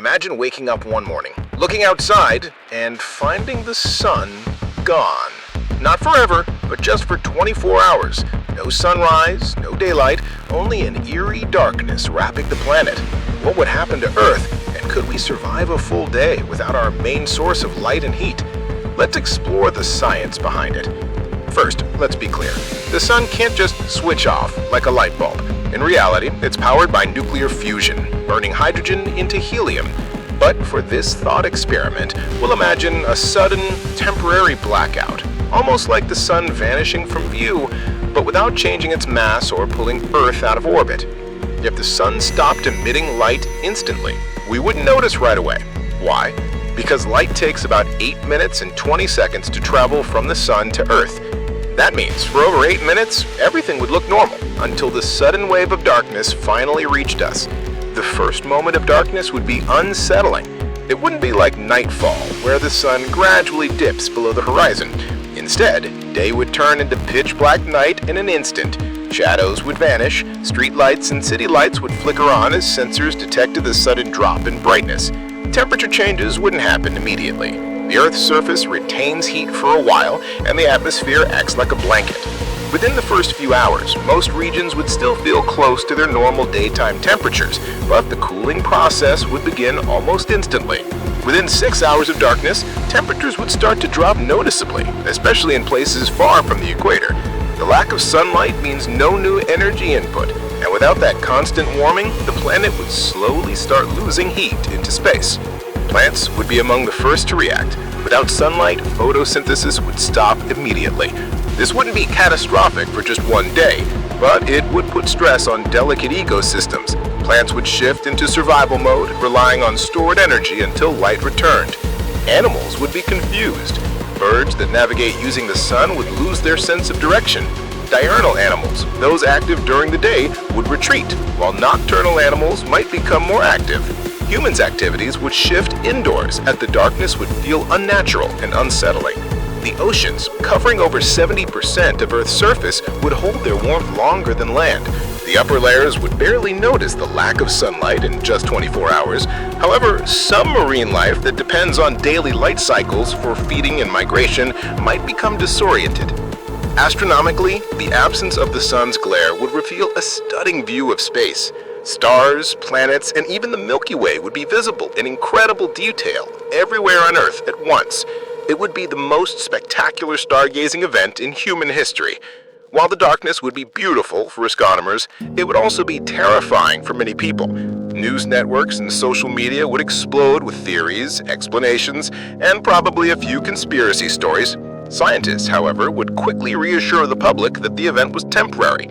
Imagine waking up one morning, looking outside, and finding the sun gone. Not forever, but just for 24 hours. No sunrise, no daylight, only an eerie darkness wrapping the planet. What would happen to Earth, and could we survive a full day without our main source of light and heat? Let's explore the science behind it. First, let's be clear. The sun can't just switch off like a light bulb. In reality, it's powered by nuclear fusion, burning hydrogen into helium. But for this thought experiment, we'll imagine a sudden, temporary blackout, almost like the sun vanishing from view, but without changing its mass or pulling Earth out of orbit. If the sun stopped emitting light instantly, we wouldn't notice right away. Why? Because light takes about 8 minutes and 20 seconds to travel from the sun to Earth. That means for over 8 minutes, everything would look normal until the sudden wave of darkness finally reached us. The first moment of darkness would be unsettling. It wouldn't be like nightfall, where the sun gradually dips below the horizon. Instead, day would turn into pitch black night in an instant. Shadows would vanish, street lights and city lights would flicker on as sensors detected the sudden drop in brightness. Temperature changes wouldn't happen immediately. The Earth's surface retains heat for a while, and the atmosphere acts like a blanket. Within the first few hours, most regions would still feel close to their normal daytime temperatures, but the cooling process would begin almost instantly. Within 6 hours of darkness, temperatures would start to drop noticeably, especially in places far from the equator. The lack of sunlight means no new energy input, and without that constant warming, the planet would slowly start losing heat into space. Plants would be among the first to react. Without sunlight, photosynthesis would stop immediately. This wouldn't be catastrophic for just one day, but it would put stress on delicate ecosystems. Plants would shift into survival mode, relying on stored energy until light returned. Animals would be confused. Birds that navigate using the sun would lose their sense of direction. Diurnal animals, those active during the day, would retreat, while nocturnal animals might become more active. Humans' activities would shift indoors as the darkness would feel unnatural and unsettling. The oceans, covering over 70% of Earth's surface, would hold their warmth longer than land. The upper layers would barely notice the lack of sunlight in just 24 hours. However, some marine life that depends on daily light cycles for feeding and migration might become disoriented. Astronomically, the absence of the sun's glare would reveal a stunning view of space. Stars, planets, and even the Milky Way would be visible in incredible detail everywhere on Earth at once. It would be the most spectacular stargazing event in human history. While the darkness would be beautiful for astronomers, it would also be terrifying for many people. News networks and social media would explode with theories, explanations, and probably a few conspiracy stories. Scientists, however, would quickly reassure the public that the event was temporary.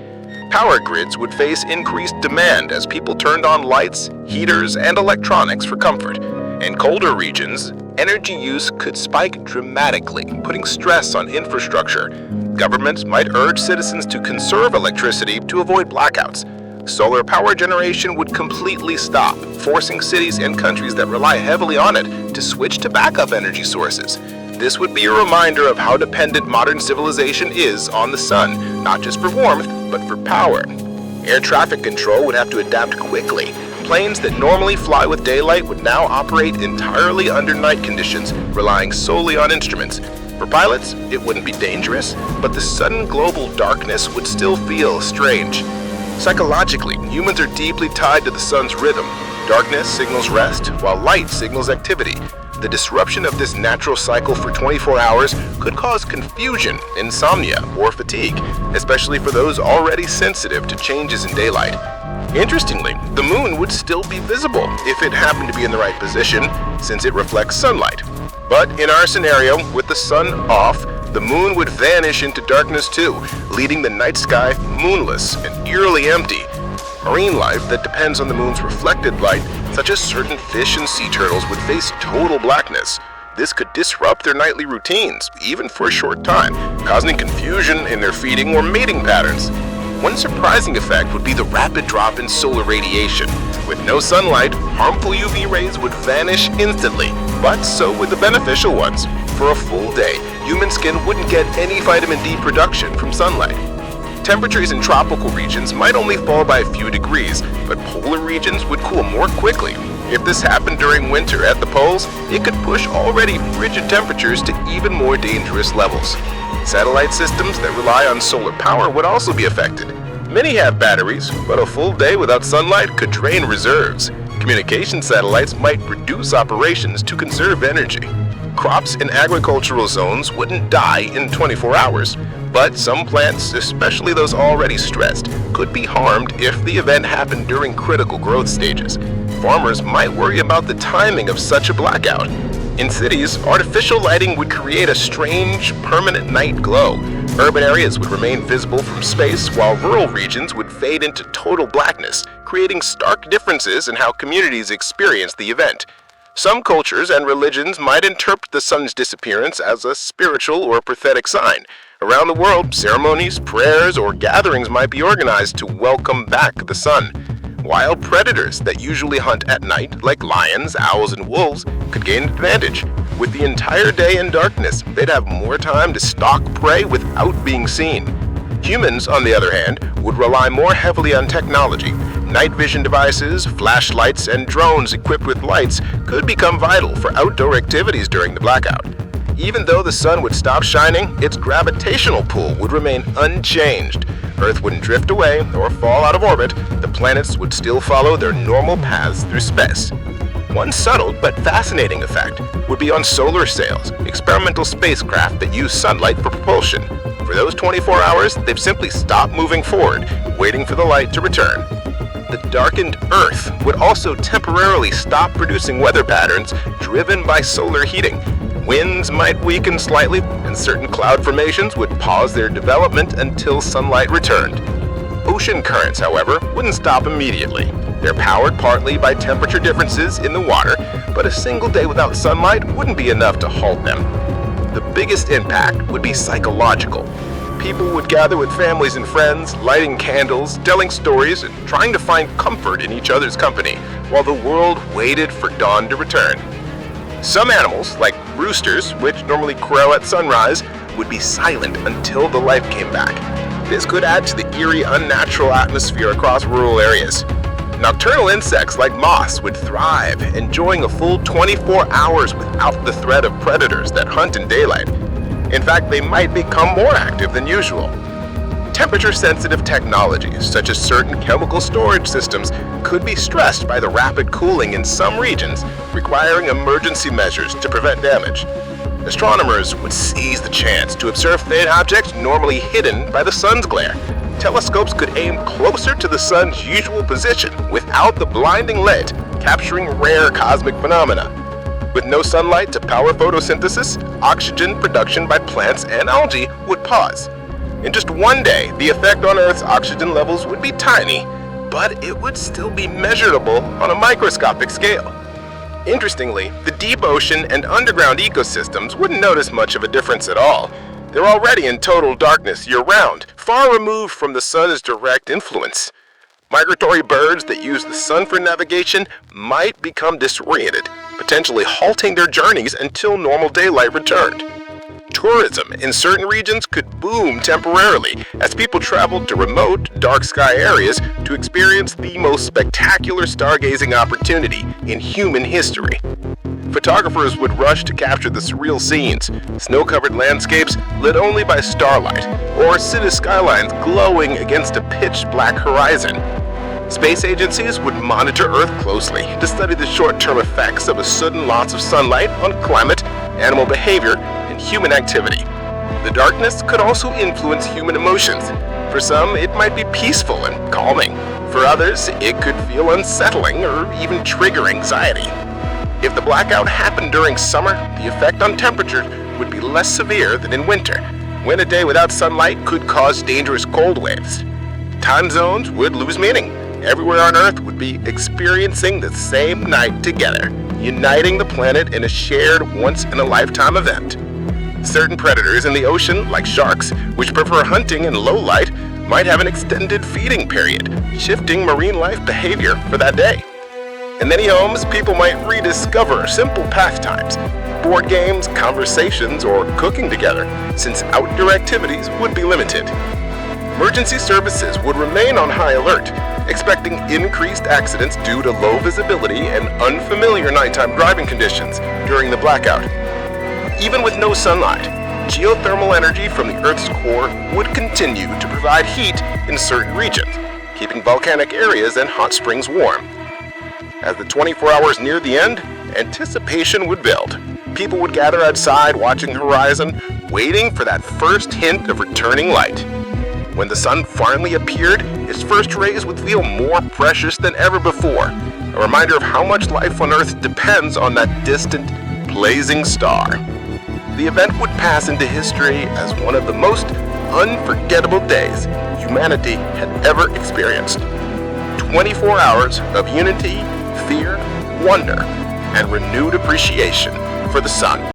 Power grids would face increased demand as people turned on lights, heaters, and electronics for comfort. In colder regions, energy use could spike dramatically, putting stress on infrastructure. Governments might urge citizens to conserve electricity to avoid blackouts. Solar power generation would completely stop, forcing cities and countries that rely heavily on it to switch to backup energy sources. This would be a reminder of how dependent modern civilization is on the sun, not just for warmth, but for power. Air traffic control would have to adapt quickly. Planes that normally fly with daylight would now operate entirely under night conditions, relying solely on instruments. For pilots, it wouldn't be dangerous, but the sudden global darkness would still feel strange. Psychologically, humans are deeply tied to the sun's rhythm. Darkness signals rest, while light signals activity. The disruption of this natural cycle for 24 hours could cause confusion, insomnia, or fatigue, especially for those already sensitive to changes in daylight. Interestingly, the moon would still be visible if it happened to be in the right position, since it reflects sunlight. But in our scenario, with the sun off, the moon would vanish into darkness too, leaving the night sky moonless and eerily empty. Marine life that depends on the moon's reflected light, such as certain fish and sea turtles, would face total blackness. This could disrupt their nightly routines, even for a short time, causing confusion in their feeding or mating patterns. One surprising effect would be the rapid drop in solar radiation. With no sunlight, harmful UV rays would vanish instantly, but so would the beneficial ones. For a full day, human skin wouldn't get any vitamin D production from sunlight. Temperatures in tropical regions might only fall by a few degrees, but polar regions would cool more quickly. If this happened during winter at the poles, it could push already frigid temperatures to even more dangerous levels. Satellite systems that rely on solar power would also be affected. Many have batteries, but a full day without sunlight could drain reserves. Communication satellites might reduce operations to conserve energy. Crops in agricultural zones wouldn't die in 24 hours, but some plants, especially those already stressed, could be harmed if the event happened during critical growth stages. Farmers might worry about the timing of such a blackout. In cities, artificial lighting would create a strange, permanent night glow. Urban areas would remain visible from space, while rural regions would fade into total blackness, creating stark differences in how communities experience the event. Some cultures and religions might interpret the sun's disappearance as a spiritual or prophetic sign. Around the world, ceremonies, prayers, or gatherings might be organized to welcome back the sun. Wild predators that usually hunt at night, like lions, owls, and wolves, could gain an advantage. With the entire day in darkness, they'd have more time to stalk prey without being seen. Humans, on the other hand, would rely more heavily on technology. Night vision devices, flashlights, and drones equipped with lights could become vital for outdoor activities during the blackout. Even though the sun would stop shining, its gravitational pull would remain unchanged. Earth wouldn't drift away or fall out of orbit. The planets would still follow their normal paths through space. One subtle but fascinating effect would be on solar sails, experimental spacecraft that use sunlight for propulsion. For those 24 hours, they've simply stopped moving forward, waiting for the light to return. The darkened Earth would also temporarily stop producing weather patterns driven by solar heating. Winds might weaken slightly, and certain cloud formations would pause their development until sunlight returned. Ocean currents, however, wouldn't stop immediately. They're powered partly by temperature differences in the water, but a single day without sunlight wouldn't be enough to halt them. The biggest impact would be psychological. People would gather with families and friends, lighting candles, telling stories, and trying to find comfort in each other's company, while the world waited for dawn to return. Some animals, like roosters, which normally crow at sunrise, would be silent until the light came back. This could add to the eerie, unnatural atmosphere across rural areas. Nocturnal insects like moths would thrive, enjoying a full 24 hours without the threat of predators that hunt in daylight. In fact, they might become more active than usual. Temperature-sensitive technologies, such as certain chemical storage systems, could be stressed by the rapid cooling in some regions, requiring emergency measures to prevent damage. Astronomers would seize the chance to observe faint objects normally hidden by the sun's glare. Telescopes could aim closer to the sun's usual position without the blinding light, capturing rare cosmic phenomena. With no sunlight to power photosynthesis, oxygen production by plants and algae would pause. In just one day, the effect on Earth's oxygen levels would be tiny, but it would still be measurable on a microscopic scale. Interestingly, the deep ocean and underground ecosystems wouldn't notice much of a difference at all. They're already in total darkness year-round, far removed from the sun's direct influence. Migratory birds that use the sun for navigation might become disoriented, potentially halting their journeys until normal daylight returned. Tourism in certain regions could boom temporarily as people traveled to remote, dark sky areas to experience the most spectacular stargazing opportunity in human history. Photographers would rush to capture the surreal scenes, snow-covered landscapes lit only by starlight, or city skylines glowing against a pitch-black horizon. Space agencies would monitor Earth closely to study the short-term effects of a sudden loss of sunlight on climate, animal behavior, and human activity. The darkness could also influence human emotions. For some, it might be peaceful and calming. For others, it could feel unsettling or even trigger anxiety. If the blackout happened during summer, the effect on temperature would be less severe than in winter, when a day without sunlight could cause dangerous cold waves. Time zones would lose meaning. Everywhere on Earth would be experiencing the same night together, uniting the planet in a shared once-in-a-lifetime event. Certain predators in the ocean, like sharks, which prefer hunting in low light, might have an extended feeding period, shifting marine life behavior for that day. In many homes, people might rediscover simple pastimes, board games, conversations, or cooking together, since outdoor activities would be limited. emergency services would remain on high alert, expecting increased accidents due to low visibility and unfamiliar nighttime driving conditions during the blackout. Even with no sunlight, geothermal energy from the Earth's core would continue to provide heat in certain regions, keeping volcanic areas and hot springs warm. As the 24 hours neared the end, anticipation would build. People would gather outside watching the horizon, waiting for that first hint of returning light. When the sun finally appeared, its first rays would feel more precious than ever before, a reminder of how much life on Earth depends on that distant, blazing star. The event would pass into history as one of the most unforgettable days humanity had ever experienced. 24 hours of unity, fear, wonder, and renewed appreciation for the sun.